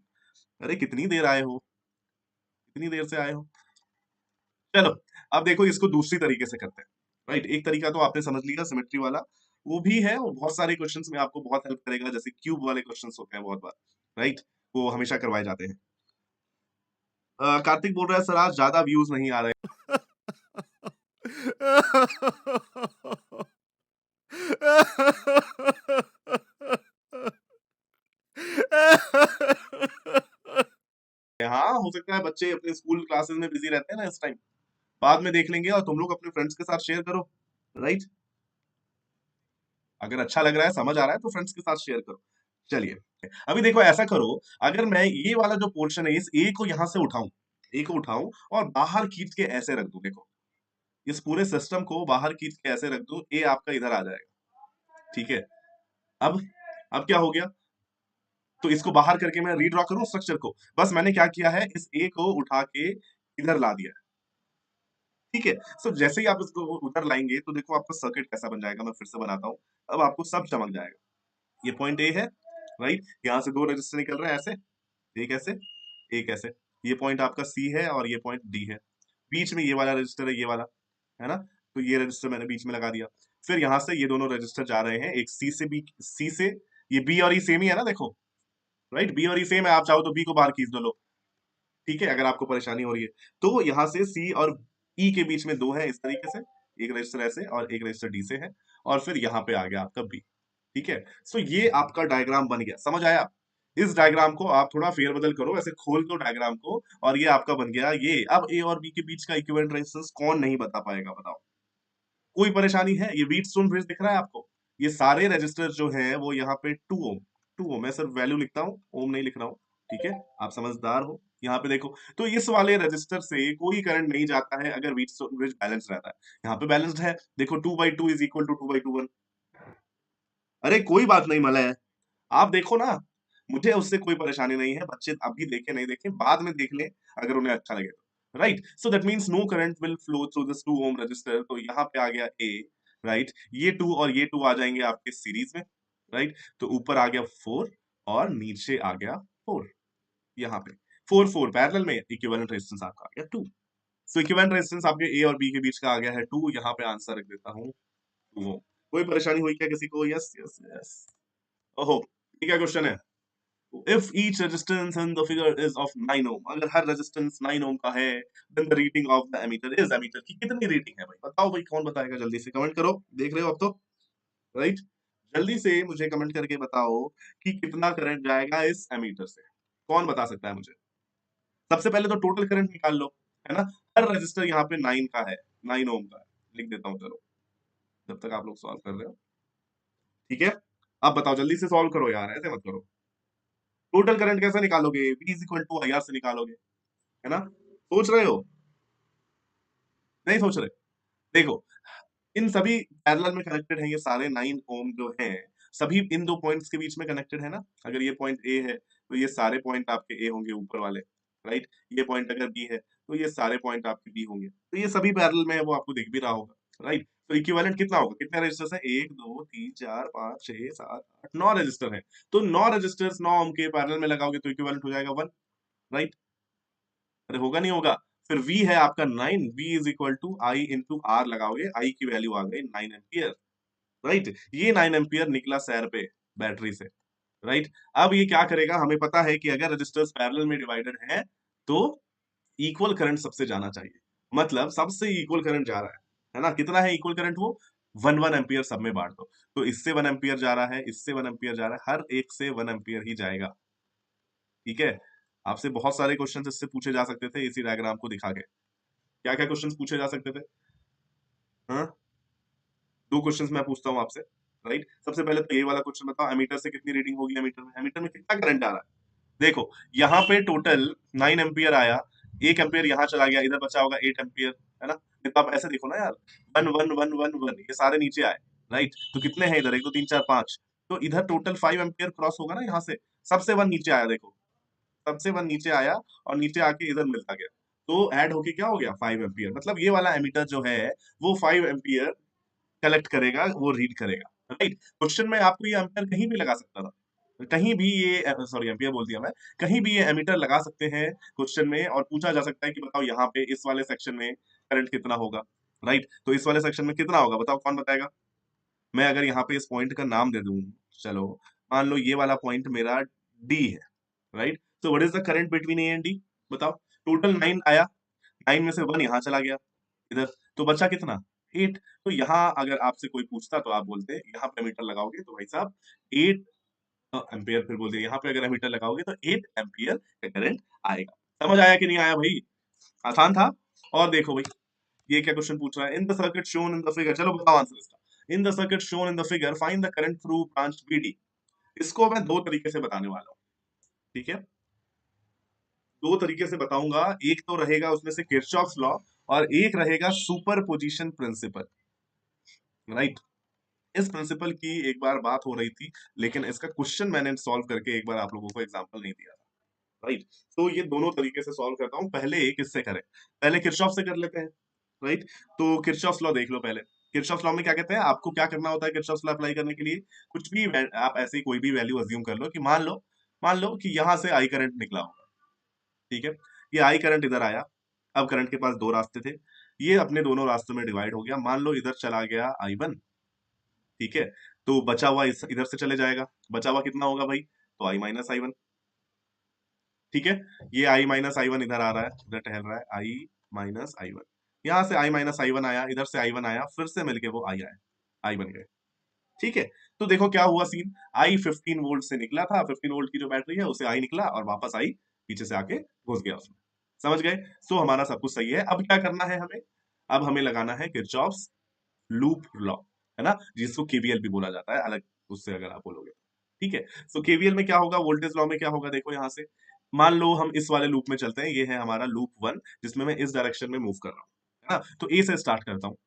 अरे कितनी देर आए हो, कितनी देर से आए हो। चलो अब देखो इसको दूसरी तरीके से करते हैं, राइट। एक तरीका तो आपने समझ लिया सिमेट्री वाला, वो भी है, वो बहुत सारे क्वेश्चंस में आपको बहुत हेल्प करेगा, जैसे क्यूब वाले क्वेश्चंस होते हैं बहुत बार, राइट, वो हमेशा करवाए जाते हैं। कार्तिक बोल रहा है सर आज ज्यादा व्यूज नहीं आ रहे। हाँ हो सकता है बच्चे अपने स्कूल क्लासेस में बिजी रहते हैं ना इस टाइम, बाद में देख लेंगे और तुम लोग अपने फ्रेंड्स के साथ शेयर करो, राइट। अगर अच्छा लग रहा है, समझ आ रहा है तो फ्रेंड्स के साथ शेयर करो। चलिए अभी देखो ऐसा करो, अगर मैं ये वाला जो पोर्शन है इस ए को यहां से उठाऊं, ए को उठाऊं और बाहर खींच के ऐसे रख दूं, देखो इस पूरे सिस्टम को बाहर खींच के ऐसे रख दूं, ए आपका इधर आ जाएगा, ठीक है। अब अब क्या हो गया, तो इसको बाहर करके मैं रीड्रॉ करूं स्ट्रक्चर को, बस मैंने क्या किया है इस ए को उठा के इधर ला दिया है, ठीक है। सो जैसे ही आप इसको उधर लाएंगे तो देखो आपका सर्किट कैसा बन जाएगा, मैं फिर से बनाता हूं, अब आपको सब चमक जाएगा। ये पॉइंट ए है, राइट, यहाँ से 2 रजिस्टर निकल रहे हैं ऐसे, एक ऐसे एक ऐसे, ये पॉइंट आपका सी है और ये पॉइंट डी है, बीच में ये वाला रजिस्टर है, ये वाला, है ना। तो ये रजिस्टर मैंने बीच में लगा दिया, फिर यहाँ से ये दोनों रजिस्टर जा रहे हैं, एक सी से बी, सी से ये बी और ई सेम ही है ना, देखो राइट, बी और ई सेम है, आप चाहो तो बी को बाहर खींच दो लो, ठीक है, अगर आपको परेशानी हो रही है। तो यहाँ से सी और ई के बीच में 2 है इस तरीके से, एक रजिस्टर ऐसे और एक रजिस्टर डी से है, और फिर यहाँ पे आ गया आपका बी, ठीक है। सो ये आपका डायग्राम बन गया, समझ आया। इस डायग्राम को आप थोड़ा फेरबदल करो, ऐसे खोल दो डायग्राम को और ये आपका बन गया ये। अब ए और बी के बीच का इक्विवेलेंट रेजिस्टेंस कौन नहीं बता पाएगा, बताओ। कोई परेशानी है, ये व्हीटस्टोन ब्रिज दिख रहा है आपको, ये सारे रजिस्टर जो है वो यहाँ पे 2 ओम, 2 ओम, मैं सिर्फ वैल्यू लिखता हूँ, ओम नहीं लिख रहा हूँ, ठीक है, आप समझदार हो। यहाँ पे देखो, तो इस वाले रजिस्टर से कोई करंट नहीं जाता है अगर व्हीटस्टोन ब्रिज बैलेंस रहता है। यहाँ पे बैलेंस्ड है, देखो 2/2 इज इक्वल टू 2/2 1। अरे कोई बात नहीं मलय, आप देखो ना, मुझे उससे कोई परेशानी नहीं है, बच्चे अभी देखे नहीं देखे बाद में देख लें अगर उन्हें अच्छा लगे तो। Right? So that means no current will flow through this 2 ohm resistor. तो यहाँ पे आ गया ए, राइट? ये 2 और ये 2 आ जाएंगे आपके सीरीज में, राइट? तो ऊपर आ गया 4 और नीचे आ गया 4, यहाँ पे 4 4 पैरेलल में इक्विवेलेंट रेजिस्टेंस आपका आ गया 2। सो इक्विवेलेंट रेजिस्टेंस आपके ए और बी के बीच का आ गया है 2। यहाँ पे आंसर रख देता हूँ 2 ओम। कोई परेशानी हुई क्या किसी को? Yes yes yes. ओहो, ये क्या क्वेश्चन है? If each resistance in the figure is of 9 ohm, अगर हर रेजिस्टेंस 9 ohm का है, then the reading of the ammeter is, ammeter की कितनी रीडिंग है भाई? बताओ भाई, कौन बताएगा? जल्दी से कमेंट करो, देख रहे हो अब तो, राइट? जल्दी से मुझे कमेंट करके बताओ कि कितना करंट जाएगा इस एमीटर से। कौन बता सकता है मुझे? सबसे पहले तो टोटल करंट निकाल लो, है ना? हर रेजिस्टर यहाँ पे 9 का है, 9 ओम का है। लिख देता हूँ, चलो, जब तक आप लोग सॉल्व कर रहे हो, ठीक है? अब बताओ, जल्दी से सॉल्व करो यार, ऐसे मत करो। टोटल करंट कैसे निकालोगे? V is equal to IR से निकालोगे, है ना? सोच रहे हो? नहीं सोच रहे? देखो, इन सभी पैरेलल में कनेक्टेड है, ये सारे 9 ओम जो हैं, सभी इन दो पॉइंट्स के बीच में कनेक्टेड है ना? अगर ये पॉइंट ए है, तो ये सारे पॉइंट आपके ए होंगे ऊपर वाले, राइट? ये पॉइंट अगर बी है, तो ये सारे पॉइंट आपके बी होंगे। तो ये सभी पैरेलल में है, वो आपको दिख भी रहा होगा, राइट? तो इक्विवेलेंट कितना होगा? कितने रेजिस्टर्स हैं? 1 2 3 4 5 6 7 8 9 रेजिस्टर हैं। तो 9 रेजिस्टर्स 9 ओम के पैरेलल में लगाओगे तो इक्विवेलेंट हो जाएगा 1, राइट? अरे होगा नहीं होगा? फिर V है आपका 9, V is equal to I into R लगाओगे, I की वैल्यू आ गई 9 एम्पियर, राइट? ये 9 एम्पियर निकला सैर पे बैटरी से, राइट? अब ये क्या करेगा? हमें पता है कि अगर रजिस्टर्स पैरेलल में डिवाइडेड हैं, तो इक्वल करंट सबसे जाना चाहिए। मतलब सबसे इक्वल करंट जा रहा है ना? कितना है इक्वल करंट? वो 1 एम्पियर सब में बांट दो। तो इससे 1 एम्पियर जा रहा है, इससे 1 एम्पियर जा रहा है, हर एक से 1 एम्पियर ही जाएगा, ठीक है? आपसे बहुत सारे क्वेश्चंस इससे पूछे जा सकते थे इसी डायग्राम को दिखा के। क्या-क्या क्वेश्चंस पूछे जा सकते थे? हाँ? 2 क्वेश्चंस मैं पूछता हूँ आपसे, राइट? सबसे पहले तो ये वाला क्वेश्चन बताओ, एमीटर से कितनी रीडिंग होगी एमीटर में? एमीटर में कितना करंट आ रहा है? देखो, यहाँ पे टोटल 9 एम्पियर आया, 1 एम्पियर यहाँ चला गया, इधर बचा होगा 8 एम्पियर, है ना? नहीं तो आप ऐसे देखो ना यार, 1 1 1 1 1 ये सारे नीचे आए, राइट? तो कितने हैं इधर? 1 2 3 4 5, तो इधर टोटल 5 एम्पियर क्रॉस होगा ना यहाँ से, सबसे 1 नीचे आया देखो, सबसे 1 नीचे आया और नीचे आके इधर मिलता गया। तो ऐड होके क्या हो गया? 5 एम्पियर। मतलब ये वाला एमीटर जो है, वो 5 एम्पियर कलेक्ट करेगा, वो रीड करेगा, राइट? क्वेश्चन में आपको ये एम्पियर कहीं भी लगा सकता था, कहीं भी ये सॉरी एम्पियर बोल दिया मैं, कहीं भी ये एमीटर लगा सकते हैं क्वेश्चन में और पूछा जा सकता है कि बताओ यहाँ पे इस वाले सेक्शन में करंट कितना होगा, राइट? तो इस वाले सेक्शन में कितना होगा? बताओ, कौन बताएगा? मैं अगर यहाँ पे इस पॉइंट का नाम दे दूं, चलो मान लो ये वाला पॉइंट मेरा डी है, राइट? तो what is the current between A and D? बताओ। टोटल 9 आया, 9 में से 1 यहाँ चला गया इधर, तो बचा कितना? 8। तो यहाँ अगर आपसे कोई पूछता तो आप बोलते यहाँ पे मीटर लगाओगे तो भाई साहब 8 एम्पियर, फिर बोलते यहाँ पे अगर मीटर लगाओगे तो 8 एम्पियर का करंट आएगा। समझ आया कि नहीं आया भाई? आसान था। और देखो भाई, ये क्या क्वेश्चन पूछ रहा है? In the circuit shown in the figure, चलो बताओ आंसर इसका। In the circuit shown in the figure find the current through branch BD. इसको मैं 2 तरीके से बताने वाला हूँ, ठीक है? 2 तरीके से बताऊंगा। एक तो रहेगा उसमें से किरचॉफ्स लॉ और एक रहेगा सुपरपोजिशन प्रिंसिपल, राइट? इस प्रिंसिपल की एक बार बात हो रही थी, लेकिन इसका क्वेश्चन मैंने सॉल्व करके एक बार आप लोगों को एग्जांपल नहीं दिया था, राइट? तो ये दोनों तरीके से सॉल्व करता हूं। पहले किससे करें? पहले किरचॉफ से कर लेते हैं, राइट? तो किरचॉफ लॉ देख लो पहले। किरचॉफ लॉ में क्या कहते हैं? आपको क्या करना होता है किरचॉफ लॉ अप्लाई करने के लिए? कुछ भी आप ऐसी कोई भी वैल्यू अज्यूम कर लो कि मान लो कि यहां से आई करंट निकला होगा, ठीक है? ये आई करंट इधर आया, अब करंट के पास 2 रास्ते थे, ये अपने दोनों रास्तों में डिवाइड हो गया। मान लो इधर चला गया I1, ठीक है? तो बचा हुआ इधर से चले जाएगा, बचा हुआ कितना होगा भाई? तो I माइनस I1, ठीक है? ये I माइनस I1 इधर आ रहा है, इधर टहल रहा है I माइनस I1, यहाँ से I माइनस I1 आया, इधर से I1 आया, फिर से मिलके वो I आया, I बन गए, ठीक है? तो देखो क्या हुआ सीन, I 15 वोल्ट से निकला था, 15 वोल्ट की जो बैटरी है उसे I निकला और वापस I पीछे से आके घुस गया उसमें। समझ गए? सो हमारा सब कुछ सही है। अब क्या करना है हमें? अब हमें लगाना है किरचॉफ्स लूप लॉ, है ना? जिसको केवीएल भी बोला जाता है, अलग उससे अगर आप बोलोगे, ठीक है? सो केवीएल में क्या होगा? वोल्टेज लॉ में क्या होगा? देखो यहाँ से मान लो हम इस वाले लूप में चलते हैं, ये है हमारा लूप 1 जिसमें मैं इस डायरेक्शन में मूव कर रहा हूँ, है ना? तो ए से स्टार्ट करता हूँ,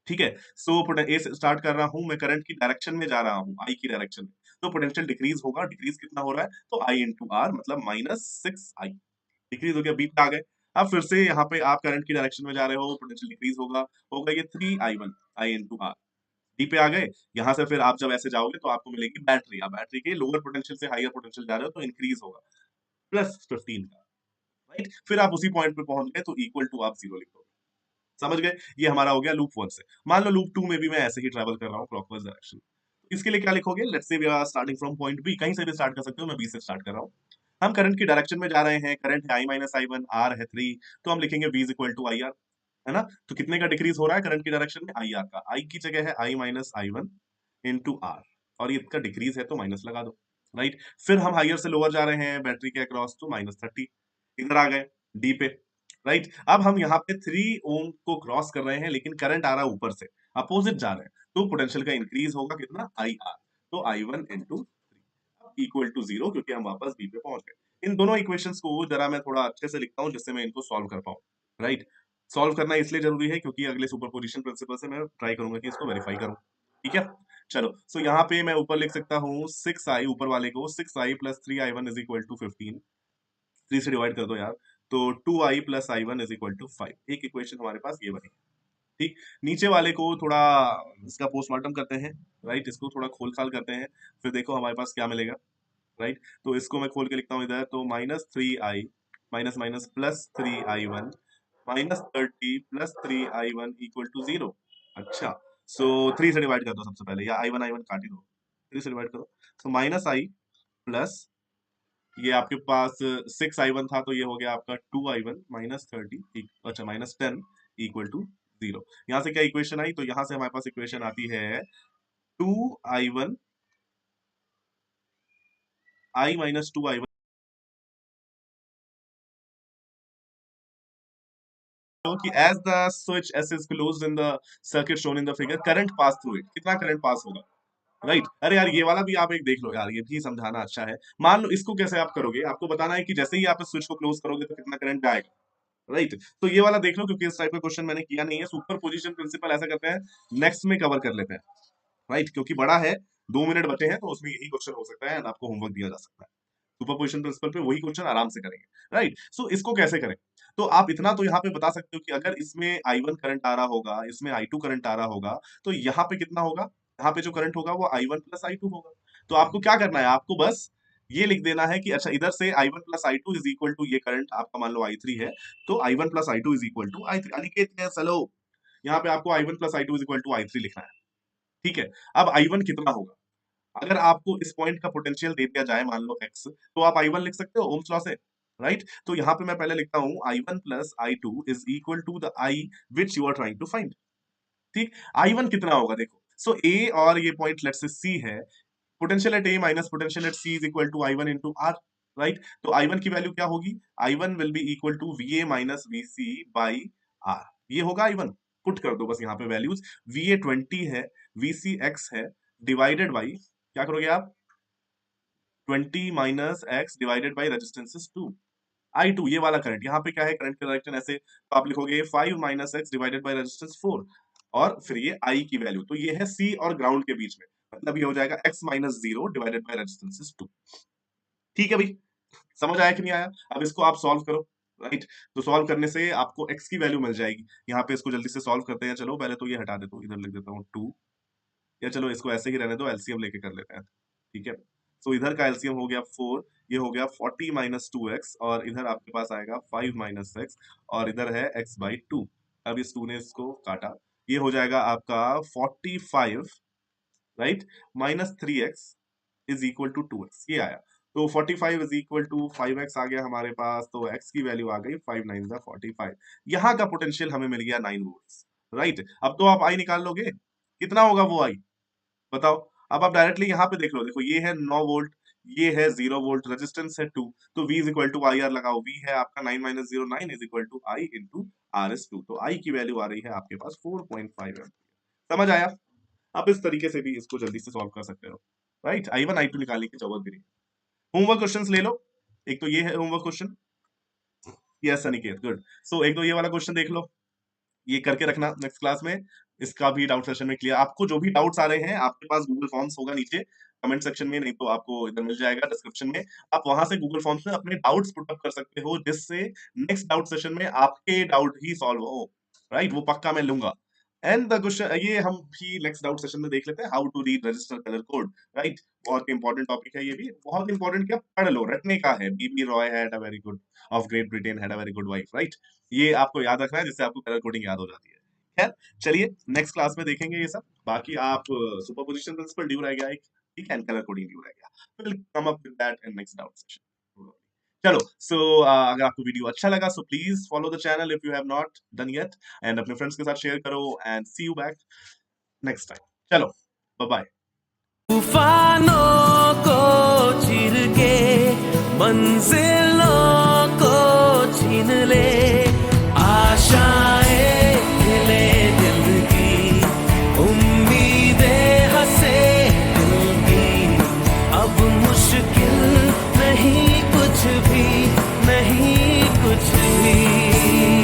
ठीक है? सो ए से स्टार्ट कर रहा हूँ, मैं करंट की डायरेक्शन में जा रहा हूँ, आई की डायरेक्शन में, तो पोटेंशियल डिक्रीज होगा। डिक्रीज कितना हो रहा है? तो आई इंटू आर मतलब -6 आई, डिक्रीज हो गया, बी पे आ गए। अब फिर से यहाँ पे आप करंट की डायरेक्शन में जा रहे हो, पोटेंशियल इंक्रीज होगा ये 3i1 i into are. D पे आ गए। यहाँ से फिर आप जब ऐसे जाओगे तो आपको मिलेगी बैटरी। आप बैटरी के लोअर पोटेंशियल से हायर पोटेंशियल जा रहे हो तो इंक्रीज होगा +15 का, राइट। फिर आप उसी पॉइंट पे पहुंच गए तो इक्वल टू आप 0 लिख दोगे। समझ गए? ये हमारा हो गया लूप 1 से। मान लो लूप 2 में भी मैं ऐसे ही ट्रेवल कर रहा हूँ क्लॉकवाइज डायरेक्शन। इसके लिए क्या लिखोगे? Let's say we are starting from point B, कहीं से भी स्टार्ट कर सकते हो, मैं बी से स्टार्ट कर रहा हूँ। हम करंट की डायरेक्शन में जा रहे हैं, करंट है i माइनस i1, r है 3, तो हम लिखेंगे v is equal to I R, है ना। तो कितने का डिक्रीज हो रहा है करंट की डायरेक्शन में? आई आर का। i की जगह है i minus i1 into are, और ये इसका डिक्रीज है तो माइनस लगा दो, राइट। फिर हम हायर से लोअर जा रहे हैं बैटरी के अक्रॉस, तो -30 इधर आ गए डी पे, राइट। अब हम यहाँ पे 3 ओम को क्रॉस कर रहे हैं, लेकिन करंट आ रहा है ऊपर से, अपोजिट जा रहे हैं, तो पोटेंशियल का इंक्रीज होगा कितना? आई आर, तो i1 इंटू इक्वल टू 0, क्योंकि हम वापस बी पे पहुंच गए। इन दोनों इक्वेशंस को जरा मैं थोड़ा अच्छे से लिखता हूं जिससे मैं इनको सॉल्व कर पाऊं, राइट। सॉल्व करना इसलिए जरूरी है क्योंकि अगले सुपरपोजिशन प्रिंसिपल से मैं ट्राई करूंगा कि इसको वेरीफाई करूं, ठीक है। चलो, सो यहाँ पे मैं ऊपर लिख सकता हूँ 6i, ऊपर वाले को 6i plus 3i1 is equal to 15, 3 से डिवाइड कर दो यार, तो 2i plus i1 is equal to 5। एक इक्वेशन हमारे पास ये बनी, ठीक। नीचे वाले को थोड़ा इसका पोस्टमार्टम करते हैं, राइट, इसको थोड़ा खोल खाल करते हैं, फिर देखो हमारे पास क्या मिलेगा, राइट। तो इसको मैं खोल के लिखता हूँ इधर, तो -3i minus minus +3i1 -30 +3i1 equal to 0। अच्छा, सो 3 से डिवाइड कर दो सबसे पहले, या i1 काट ही दो, 3 से डिवाइड करो, तो -i प्लस ये आपके पास 6i1 था, तो ये हो गया आपका 2i1 -30, अच्छा -10 इक्वल टू 0। यहाँ से क्या इक्वेशन आई? तो यहाँ से हमारे पास इक्वेशन आती है 2i1 i माइनस 2i1 कि as the switch S is closed in the circuit shown in the figure, current pass through it, कितना करंट पास होगा, राइट। अरे यार ये वाला भी आप एक देख लो यार, ये भी समझाना अच्छा है। मान लो इसको कैसे आप करोगे, आपको बताना है कि जैसे ही आप इस स्विच को क्लोज करोगे तो कितना करंट जाएगा, राइट। तो ये वाला देख लो, क्योंकि इस टाइप का क्वेश्चन मैंने किया नहीं है। सुपर पोजिशन प्रिंसिपल ऐसा करते हैं, नेक्स्ट में कवर कर लेते हैं, राइट, क्योंकि बड़ा है, 2 मिनट बचे हैं, तो उसमें यही क्वेश्चन हो सकता है एंड आपको होमवर्क दिया जा सकता है। सुपरपोजिशन प्रिंसिपल पे वही क्वेश्चन आराम से करेंगे, राइट। सो इसको कैसे करें? तो आप इतना तो यहाँ पे बता सकते हो कि अगर इसमें i1 करंट आ रहा होगा, इसमें i2 करंट आ रहा होगा, तो यहाँ पे कितना होगा? यहाँ पे जो करंट होगा वो i1 प्लस i2 होगा। तो आपको क्या करना है? आपको बस ये लिख देना है कि अच्छा, इधर से i1 plus i2 is equal to, ये करंट आपका मान लो i3 है, तो i1 plus i2 is equal to i3। Aniket ने चलो यहाँ पे आपको i1 plus i2 is equal to i3 लिखना है, ठीक है। अब i1 कितना होगा? अगर आपको इस पॉइंट का पोटेंशियल दे दिया जाए, मान लो x, तो आप i1 लिख सकते हो ओम्स लॉ से, राइट। तो यहाँ पे मैं पहले लिखता हूँ i1 plus i2 is equal to the i which you are trying to find, ठीक। i1 कितना होगा? देखो, सो a और ये पॉइंट लेट्स से c है, potential at a minus potential at c is equal to i1 into r, right. तो i1 की value क्या होगी? i1 will be equal to va minus vc by r, ये होगा i1। Put कर दो बस यहाँ पे वैल्यूज, va 20 है, vc x है, डिवाइडेड बाई क्या करोगे आप? 20 minus x divided by resistance 2, i2 ये वाला करंट। यहाँ पे क्या है? करंट का डायरेक्शन ऐसे, तो आप लिखोगे 5 minus x divided by resistance 4, और फिर ये i की वैल्यू, तो ये है c और ग्राउंड के बीच में, मतलब ये हो जाएगा x minus 0 divided by resistance 2। ठीक है भाई, समझ आया कि नहीं आया? अब इसको आप सॉल्व करो, राइट। तो सॉल्व करने से आपको x की वैल्यू मिल जाएगी। यहाँ पे इसको जल्दी से सॉल्व करते हैं। चलो पहले तो ये हटा देता हूँ, इधर लिख देता हूँ 2, या चलो इसको ऐसे ही रहने दो, एलसीएम लेके कर लेते हैं, ठीक है। सो इधर का एलसीएम हो गया 4, ये हो गया 40 माइनस 2x, और इधर आपके पास आएगा 5 माइनस x, और इधर है x बाई 2। अब इस 2 ने इसको काटा, ये हो जाएगा आपका 45, right, minus 3x is equal to 2x, ये आया। तो 45 इज इक्वल टू 5x आ गया हमारे पास, तो x की वैल्यू आ गई 5 9 45। यहाँ का पोटेंशियल हमें मिल गया 9 वोल्ट्स, राइट। अब तो आप i निकाल लोगे, कितना होगा वो i, बताओ। अब आप डायरेक्टली यहाँ पे देख लो, देखो ये है 9 वोल्ट, ये है 0 वोल्ट, रेजिस्टेंस है 2, तो v is equal to I R लगाओ, v है आपका 9 minus 0 9 is equal to i into R S 2, तो i की वैल्यू आ रही है आपके पास 4.5 एम्पियर। समझ आया? आप इस तरीके से भी इसको जल्दी से सॉल्व कर सकते हो, राइट। i1 i2 निकालने की जरूरत भी नहीं। होमवर्क क्वेश्चंस ले लो, एक तो ये है homework question, yes Aniket, good. So एक तो ये वाला क्वेश्चन देख लो, ये करके रखना नेक्स्ट क्लास में। इसका भी डाउट सेशन में क्लियर। आपको जो भी डाउट्स आ रहे हैं, आपके पास गूगल फॉर्म्स होगा नीचे कमेंट सेक्शन में, नहीं तो आपको इधर मिल जाएगा डिस्क्रिप्शन में। आप वहां से गूगल फॉर्म्स में अपने डाउट्स पुट अप कर सकते हो, जिससे नेक्स्ट डाउट सेशन में आपके डाउट ही सॉल्व हो, राइट? वो पक्का मैं लूंगा। एंड द क्वेश्चन ये हम भी नेक्स्ट डाउट सेशन में देख लेते हैं, how to read resistor colour code, right? बहुत इंपॉर्टेंट टॉपिक है ये भी, बहुत इंपॉर्टेंट, क्या पढ़ लो, रटने का है। BB Roy had a very good of Great Britain had a very good wife, right? ये आपको याद रखना है, जिससे आपको कलर कोडिंग याद हो जाती है। खैर, चलिए नेक्स्ट क्लास में देखेंगे ये सब। बाकी आप सुपरपोजिशन प्रिंसिपल ड्यू रह गया एक, ठीक है, एंड कलर कोडिंग ड्यू रह गया। Will come up with that in next doubt session. चलो, सो अगर आपको वीडियो अच्छा लगा, so please follow the channel if you have not done yet, and अपने फ्रेंड्स के साथ शेयर करो, and see you back next time. चलो, बाय बाय। तूफानों को चीर के मंजिल